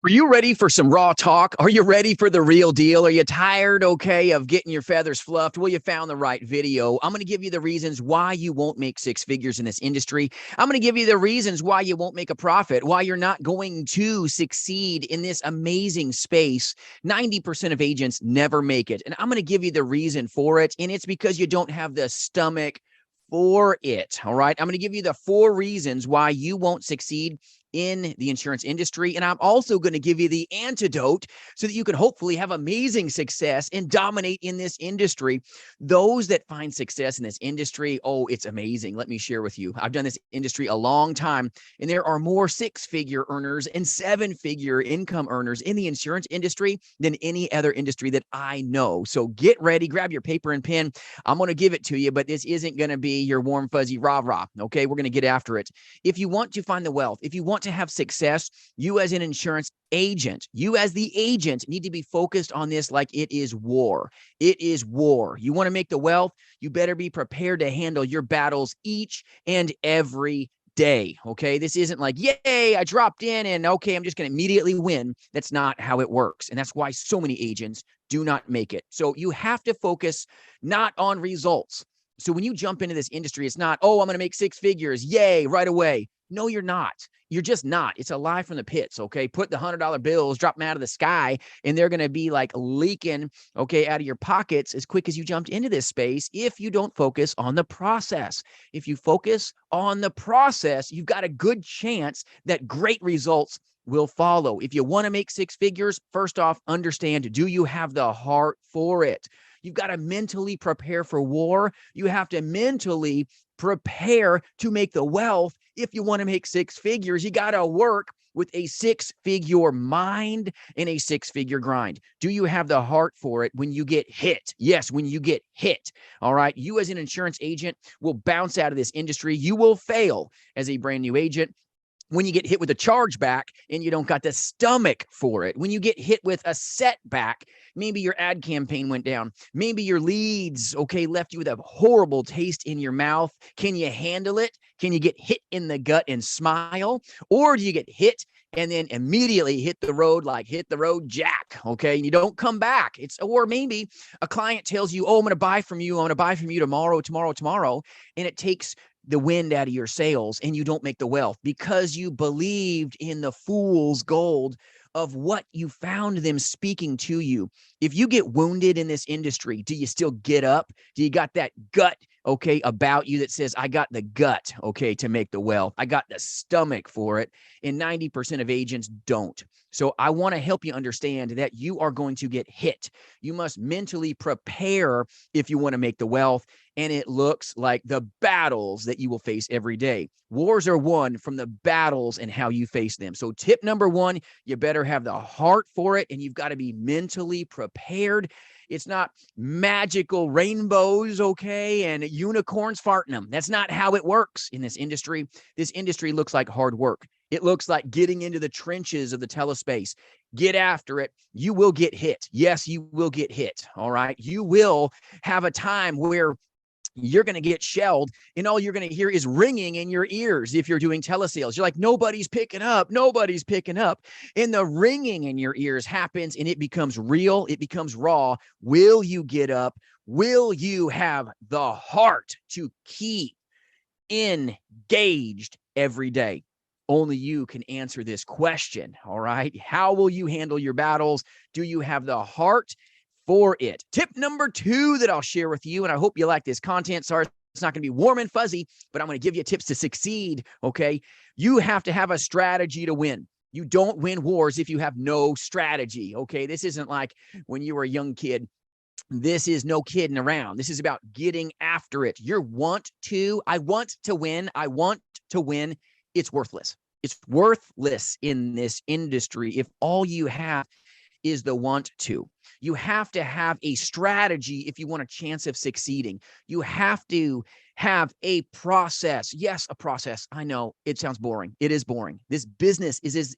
Are you ready for some raw talk? Are you ready for the real deal? Are you tired, of getting your feathers fluffed? Well, you found the right video. I'm going to give you the reasons why you won't make six figures in this industry. I'm going to give you the reasons why you won't make a profit, why you're not going to succeed in this amazing space. 90% of agents never make it. And I'm going to give you the reason for it. And it's because you don't have the stomach for it. All right. I'm going to give you the 4 reasons why you won't succeed in the insurance industry. And I'm also going to give you the antidote so that you can hopefully have amazing success and dominate in this industry. Those that find success in this industry, oh, it's amazing. Let me share with you. I've done this industry a long time, and there are more 6-figure earners and 7-figure income earners in the insurance industry than any other industry that I know. So get ready, grab your paper and pen. I'm going to give it to you, but this isn't going to be your warm, fuzzy rah-rah. Okay, we're going to get after it. If you want to find the wealth, if you want to have success, you as an insurance agent, you as the agent need to be focused on this like it is war. It is war. You want to make the wealth, you better be prepared to handle your battles each and every day. Okay, this isn't like, yay, I dropped in and okay, I'm just going to immediately win. That's not how it works. And that's why so many agents do not make it. So you have to focus not on results. So when you jump into this industry, it's not, oh, I'm going to make 6 figures, yay, right away. No, you're not. You're just not. It's a lie from the pits, okay? Put the $100 bills, drop them out of the sky, and they're going to be like leaking, okay, out of your pockets as quick as you jumped into this space if you don't focus on the process. If you focus on the process, you've got a good chance that great results will follow. If you want to make 6 figures, first off, understand, do you have the heart for it? You've got to mentally prepare for war. You have to mentally prepare to make the wealth. If you want to make 6 figures, you got to work with a 6-figure mind and a 6-figure grind. Do you have the heart for it when you get hit? Yes, when you get hit. All right. You as an insurance agent will bounce out of this industry. You will fail as a brand new agent. When you get hit with a chargeback and you don't got the stomach for it, when you get hit with a setback, maybe your ad campaign went down, maybe your leads, okay, left you with a horrible taste in your mouth. Can you handle it? Can you get hit in the gut and smile? Or do you get hit and then immediately hit the road like hit the road jack, okay, and you don't come back? Or maybe a client tells you, oh, I'm going to buy from you. I'm going to buy from you tomorrow, and it takes the wind out of your sails and you don't make the wealth because you believed in the fool's gold of what you found them speaking to you. If you get wounded in this industry, do you still get up? Do you got that gut, okay, about you that says, I got the gut, okay, to make the wealth. I got the stomach for it. And 90% of agents don't. So I want to help you understand that you are going to get hit. You must mentally prepare if you want to make the wealth. And it looks like the battles that you will face every day. Wars are won from the battles and how you face them. So tip number 1, you better have the heart for it, and you've got to be mentally prepared. It's not magical rainbows, okay, and unicorns farting them. That's not how it works in this industry. This industry looks like hard work. It looks like getting into the trenches of the telespace. Get after it. You will get hit. Yes, you will get hit, all right? You will have a time where you're going to get shelled and all you're going to hear is ringing in your ears. If you're doing telesales, you're like, nobody's picking up. And the ringing in your ears happens and it becomes real. It becomes raw. Will you get up? Will you have the heart to keep engaged every day? Only you can answer this question. All right. How will you handle your battles? Do you have the heart for it? Tip number 2 that I'll share with you, and I hope you like this content. Sorry, it's not going to be warm and fuzzy, but I'm going to give you tips to succeed, okay? You have to have a strategy to win. You don't win wars if you have no strategy, okay? This isn't like when you were a young kid. This is no kidding around. This is about getting after it. I want to win. It's worthless. It's worthless in this industry if all you have is the want to. You have to have a strategy if you want a chance of succeeding. You have to have a process. Yes, a process. I know it sounds boring. It is boring. This business is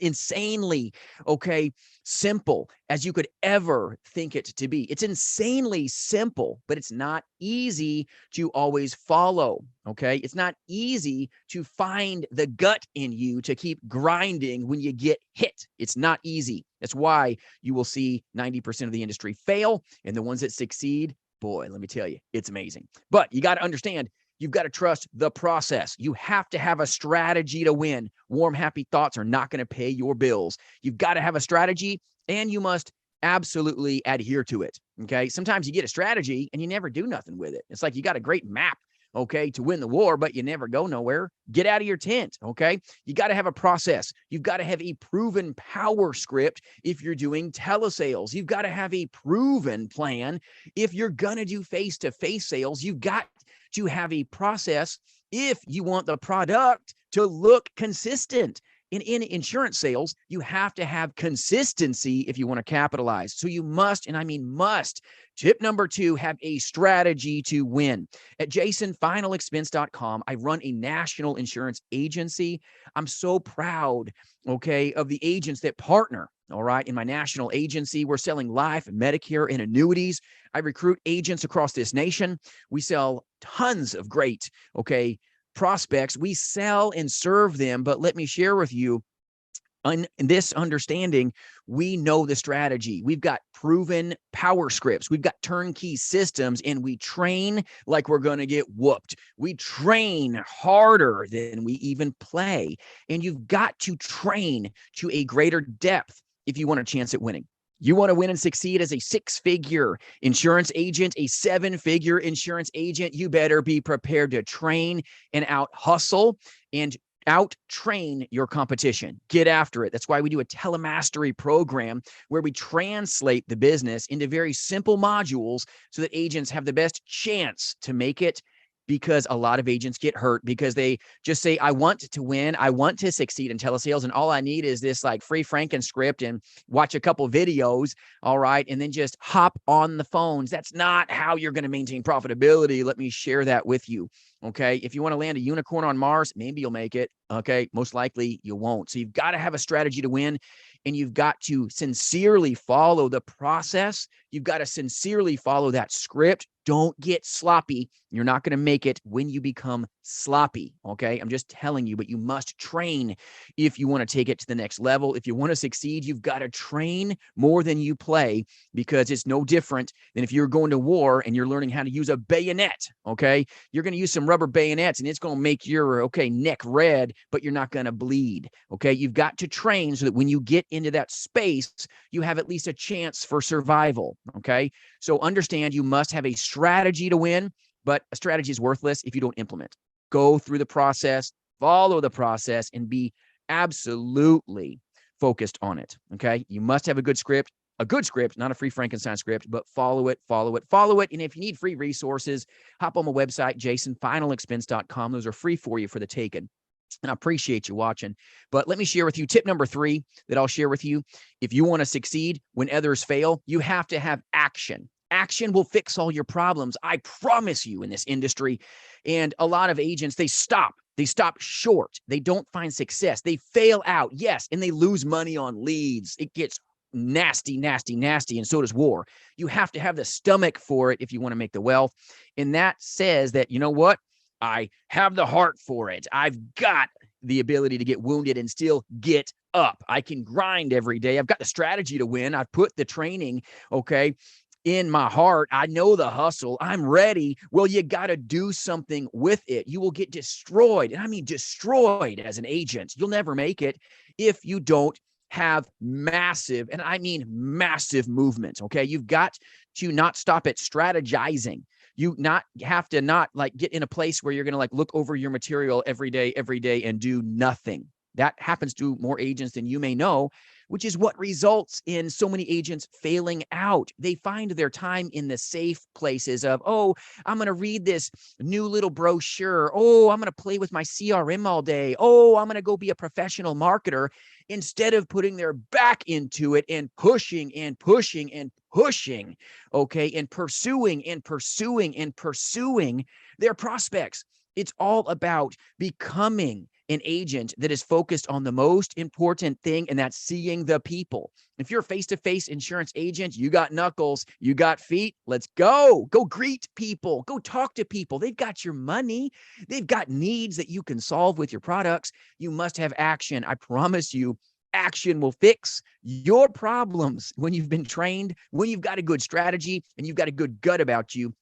insanely, okay, simple as you could ever think it to be. It's insanely simple, but it's not easy to always follow, okay? It's not easy to find the gut in you to keep grinding when you get hit. It's not easy. That's why you will see 90% of the industry fail, and the ones that succeed, boy, let me tell you, it's amazing. But you got to understand, you've got to trust the process. You have to have a strategy to win. Warm, happy thoughts are not going to pay your bills. You've got to have a strategy, and you must absolutely adhere to it. Okay. Sometimes you get a strategy and you never do nothing with it. It's like you got a great map, okay, to win the war, but you never go nowhere. Get out of your tent, okay? You got to have a process. You've got to have a proven power script if you're doing telesales. You've got to have a proven plan if you're going to do face-to-face sales. You've got to have a process if you want the product to look consistent. In insurance sales, you have to have consistency if you want to capitalize. So you must, and I mean must, tip number 2, have a strategy to win. At jasonfinalexpense.com, I run a national insurance agency. I'm so proud, okay, of the agents that partner, all right, in my national agency. We're selling life, Medicare, and annuities. I recruit agents across this nation. We sell tons of great, okay, prospects. We sell and serve them, but let me share with you, in this understanding, we know the strategy. We've got proven power scripts. We've got turnkey systems, and we train like we're going to get whooped. We train harder than we even play. And you've got to train to a greater depth if you want a chance at winning. You want to win and succeed as a 6-figure insurance agent, a 7-figure insurance agent, you better be prepared to train and out hustle and out train your competition. Get after it. That's why we do a telemastery program where we translate the business into very simple modules so that agents have the best chance to make it, because a lot of agents get hurt because they just say, I want to win, I want to succeed in telesales, and all I need is this like free Franken script and watch a couple videos, all right, and then just hop on the phones. That's not how you're going to maintain profitability. Let me share that with you, okay? If you want to land a unicorn on Mars, maybe you'll make it, okay? Most likely you won't. So you've got to have a strategy to win, and you've got to sincerely follow the process. You've got to sincerely follow that script. Don't get sloppy. You're not going to make it when you become sloppy, okay? I'm just telling you, but you must train if you want to take it to the next level. If you want to succeed, you've got to train more than you play, because it's no different than if you're going to war and you're learning how to use a bayonet, okay? You're going to use some rubber bayonets, and it's going to make your, okay, neck red, but you're not going to bleed, okay? You've got to train so that when you get into that space, you have at least a chance for survival, okay? So understand, you must have a strategy to win, but a strategy is worthless if you don't implement. Go through the process, follow the process, and be absolutely focused on it, okay? You must have a good script, not a free Frankenstein script, but follow it. And if you need free resources, hop on my website, jasonfinalexpense.com. Those are free for you for the taking. And I appreciate you watching. But let me share with you tip number 3 that I'll share with you. If you want to succeed when others fail, you have to have action. Action will fix all your problems. I promise you, in this industry. And a lot of agents, they stop short. They don't find success. They fail out. Yes. And they lose money on leads. It gets nasty. And so does war. You have to have the stomach for it if you want to make the wealth. And that says that, you know what? I have the heart for it. I've got the ability to get wounded and still get up. I can grind every day. I've got the strategy to win. I've put the training, okay, in my heart. I know the hustle. I'm ready. Well, you got to do something with it. You will get destroyed. And I mean destroyed as an agent. You'll never make it if you don't have massive, and I mean massive movements, okay? You've got to not stop at strategizing. You have to not like get in a place where you're going to like look over your material every day and do nothing. That happens to more agents than you may know, which is what results in so many agents failing out. They find their time in the safe places of, oh, I'm going to read this new little brochure. Oh, I'm going to play with my CRM all day. Oh, I'm going to go be a professional marketer, instead of putting their back into it and pushing pushing, okay, and pursuing and pursuing and pursuing their prospects. It's all about becoming an agent that is focused on the most important thing, and that's seeing the people. If you're a face-to-face insurance agent, you got knuckles, you got feet, let's go. Go greet people, go talk to people. They've got your money. They've got needs that you can solve with your products. You must have action. I promise you, action will fix your problems when you've been trained, when you've got a good strategy, and you've got a good gut about you.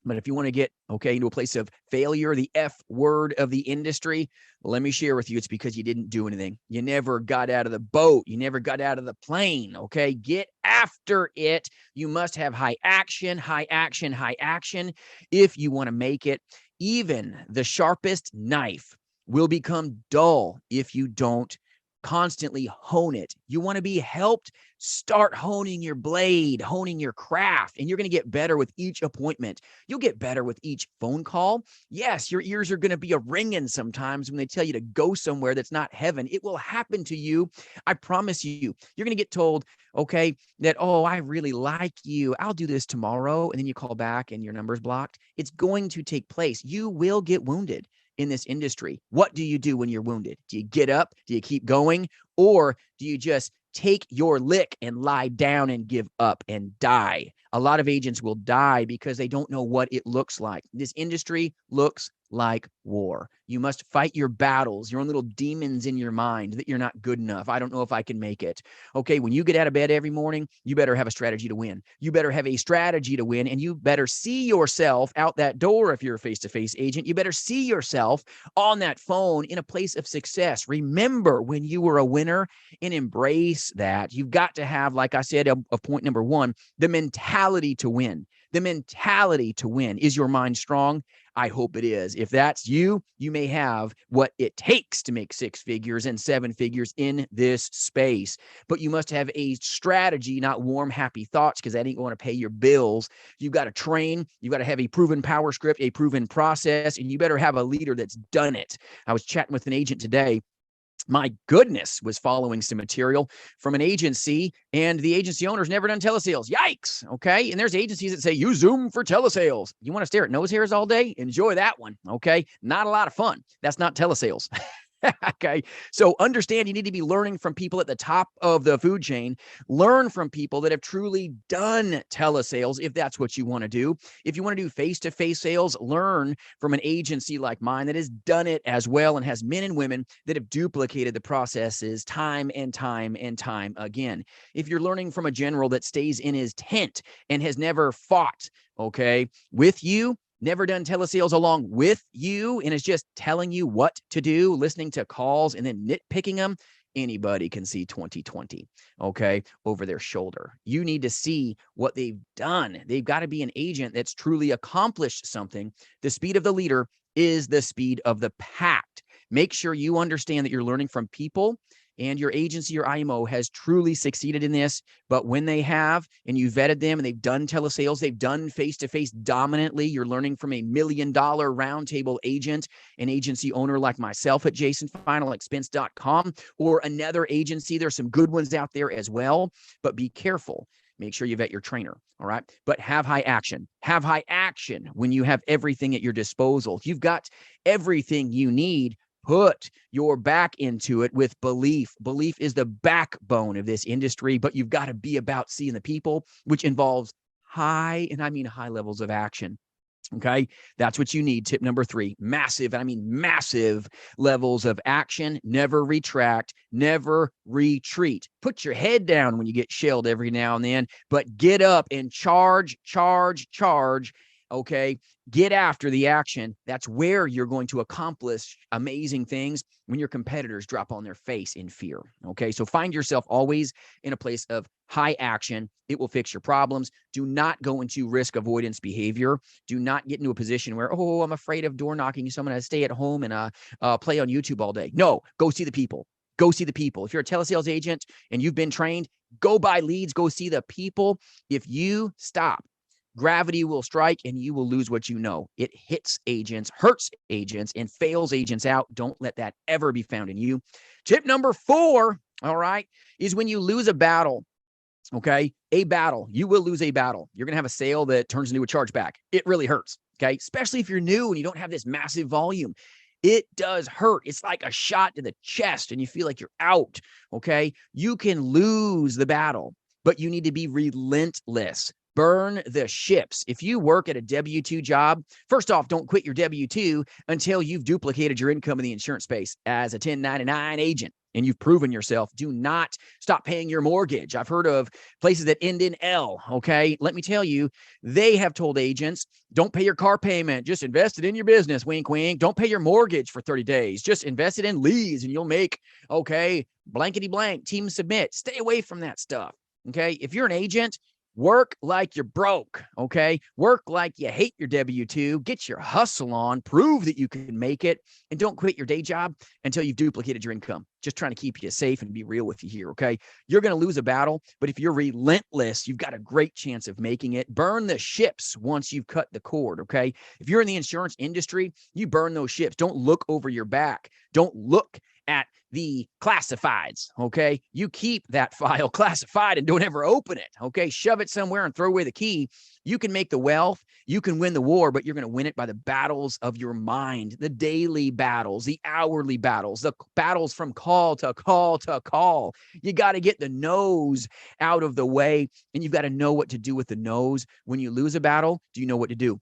But if you want to get, okay, into a place of failure, the F word of the industry, let me share with you, it's because you didn't do anything. You never got out of the boat. You never got out of the plane, okay? Get after it. You must have high action, high action, high action if you want to make it. Even the sharpest knife will become dull if you don't constantly hone it. You want to be helped? Start honing your blade, honing your craft, and you're going to get better with each appointment. You'll get better with each phone call. Yes, your ears are going to be a ringing sometimes when they tell you to go somewhere that's not heaven. It will happen to you. I promise you. You're going to get told, okay, that, oh, I really like you. I'll do this tomorrow. And then you call back and your number's blocked. It's going to take place. You will get wounded in this industry. What do you do when you're wounded? Do you get up? Do you keep going? Or do you just take your lick and lie down and give up and die? A lot of agents will die because they don't know what it looks like. This industry looks like war. You must fight your battles, your own little demons in your mind that you're not good enough. I don't know if I can make it. Okay, when you get out of bed every morning, you better have a strategy to win. You better have a strategy to win, and you better see yourself out that door if you're a face-to-face agent. You better see yourself on that phone in a place of success. Remember when you were a winner and embrace that. You've got to have, like I said, of point number one, the mentality to win. The mentality to win. Is your mind strong? I hope it is. If that's you, you may have what it takes to make 6 figures and 7 figures in this space. But you must have a strategy, not warm, happy thoughts, because that ain't going to pay your bills. You've got to train. You've got to have a proven power script, a proven process, and you better have a leader that's done it. I was chatting with an agent today. My goodness, was following some material from an agency, and the agency owner's never done telesales. Yikes. Okay. And there's agencies that say, use Zoom for telesales. You want to stare at nose hairs all day? Enjoy that one. Okay. Not a lot of fun. That's not telesales. Okay. So understand you need to be learning from people at the top of the food chain. Learn from people that have truly done telesales if that's what you want to do. If you want to do face-to-face sales, learn from an agency like mine that has done it as well and has men and women that have duplicated the processes time and time and time again. If you're learning from a general that stays in his tent and has never fought, okay, with you, never done telesales along with you, and is just telling you what to do, listening to calls and then nitpicking them, anybody can see 2020, okay, over their shoulder. You need to see what they've done. They've got to be an agent that's truly accomplished something. The speed of the leader is the speed of the pack. Make sure you understand that you're learning from people, and your agency or IMO has truly succeeded in this. But when they have, and you vetted them and they've done telesales, they've done face-to-face dominantly, you're learning from a $1 million roundtable agent, an agency owner like myself at jasonfinalexpense.com, or another agency. There's some good ones out there as well, but be careful. Make sure you vet your trainer. All right. But have high action. Have high action when you have everything at your disposal. You've got everything you need. Put your back into it with belief. Belief is the backbone of this industry, but you've got to be about seeing the people, which involves high, and I mean high levels of action. Okay, that's what you need. Tip number 3, massive, and I mean massive levels of action. Never retract, never retreat. Put your head down when you get shelled every now and then, but get up and charge, charge, charge. Okay, get after the action. That's where you're going to accomplish amazing things when your competitors drop on their face in fear. Okay, so find yourself always in a place of high action. It will fix your problems. Do not go into risk avoidance behavior. Do not get into a position where, oh, I'm afraid of door knocking, so I'm going to stay at home and play on YouTube all day. No, go see the people. Go see the people. If you're a telesales agent and you've been trained, go buy leads, go see the people. If you stop, gravity will strike and you will lose what you know. It hits agents, hurts agents, and fails agents out. Don't let that ever be found in you. Tip number 4, all right, is when you lose a battle, Okay. A battle. You will lose a battle. You're going to have a sale that turns into a chargeback. It really hurts. Okay. Especially if you're new and you don't have this massive volume. It does hurt. It's like a shot to the chest and you feel like you're out. Okay. You can lose the battle, but you need to be relentless. Burn the ships. If you work at a W-2 job, first off, don't quit your W-2 until you've duplicated your income in the insurance space as a 1099 agent and you've proven yourself. Do not stop paying your mortgage. I've heard of places that end in L. Okay. Let me tell you, they have told agents, don't pay your car payment. Just invest it in your business. Wink, wink. Don't pay your mortgage for 30 days. Just invest it in leads and you'll make, okay, blankety blank, team submit. Stay away from that stuff. Okay. If you're an agent, work like you're broke, okay? Work like you hate your W-2. Get your hustle on. Prove that you can make it. And don't quit your day job until you've duplicated your income. Just trying to keep you safe and be real with you here, okay? You're going to lose a battle, but if you're relentless, you've got a great chance of making it. Burn the ships once you've cut the cord, okay? If you're in the insurance industry, you burn those ships. Don't look over your back. Don't look at the classifieds, okay? You keep that file classified and don't ever open it, okay? Shove it somewhere and throw away the key. You can make the wealth, you can win the war, but you're going to win it by the battles of your mind, the daily battles, the hourly battles, the battles from call to call to call. You got to get the no's out of the way, and you've got to know what to do with the no's. When you lose a battle, do you know what to do?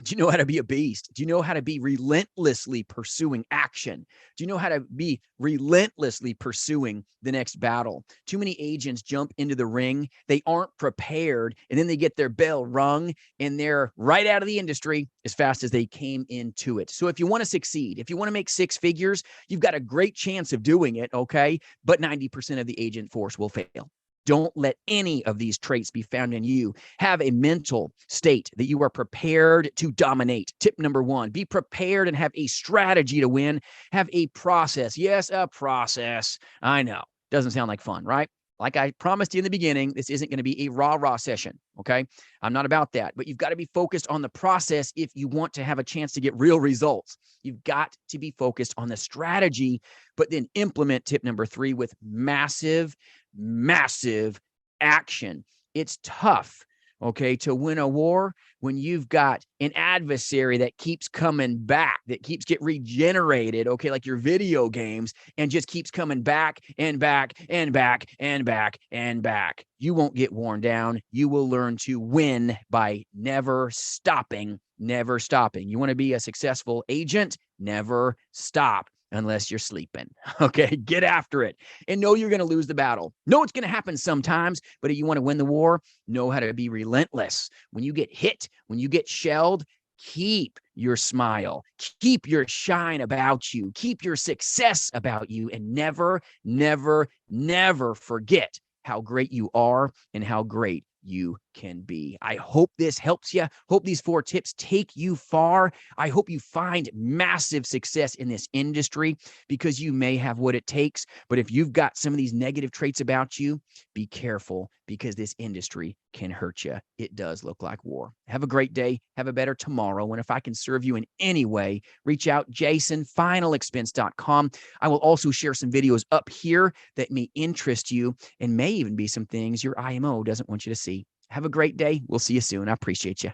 Do you know how to be a beast? Do you know how to be relentlessly pursuing action? Do you know how to be relentlessly pursuing the next battle? Too many agents jump into the ring. They aren't prepared, and then they get their bell rung, and they're right out of the industry as fast as they came into it. So if you want to succeed, if you want to make six figures, you've got a great chance of doing it, okay? But 90% of the agent force will fail. Don't let any of these traits be found in you. Have a mental state that you are prepared to dominate. Tip number one, be prepared and have a strategy to win. Have a process. Yes, a process. I know. Doesn't sound like fun, right? Like I promised you in the beginning, this isn't going to be a rah-rah session, okay? I'm not about that, but you've got to be focused on the process if you want to have a chance to get real results. You've got to be focused on the strategy, but then implement tip number three with massive action. It's tough, okay, to win a war when you've got an adversary that keeps coming back, that keeps get regenerated, okay, like your video games, and just keeps coming back and back and back and back and back. You won't get worn down. You will learn to win by never stopping, never stopping. You want to be a successful agent? Never stop. Unless you're sleeping, okay? Get after it and know you're going to lose the battle. Know it's going to happen sometimes, but if you want to win the war, know how to be relentless. When you get hit, when you get shelled, keep your smile, keep your shine about you, keep your success about you, and never forget how great you are and how great you can be. I hope this helps you. Hope these 4 tips take you far. I hope you find massive success in this industry because you may have what it takes. But if you've got some of these negative traits about you, be careful because this industry can hurt you. It does look like war. Have a great day. Have a better tomorrow. And if I can serve you in any way, reach out, jasonfinalexpense.com. I will also share some videos up here that may interest you and may even be some things your IMO doesn't want you to see. Have a great day. We'll see you soon. I appreciate you.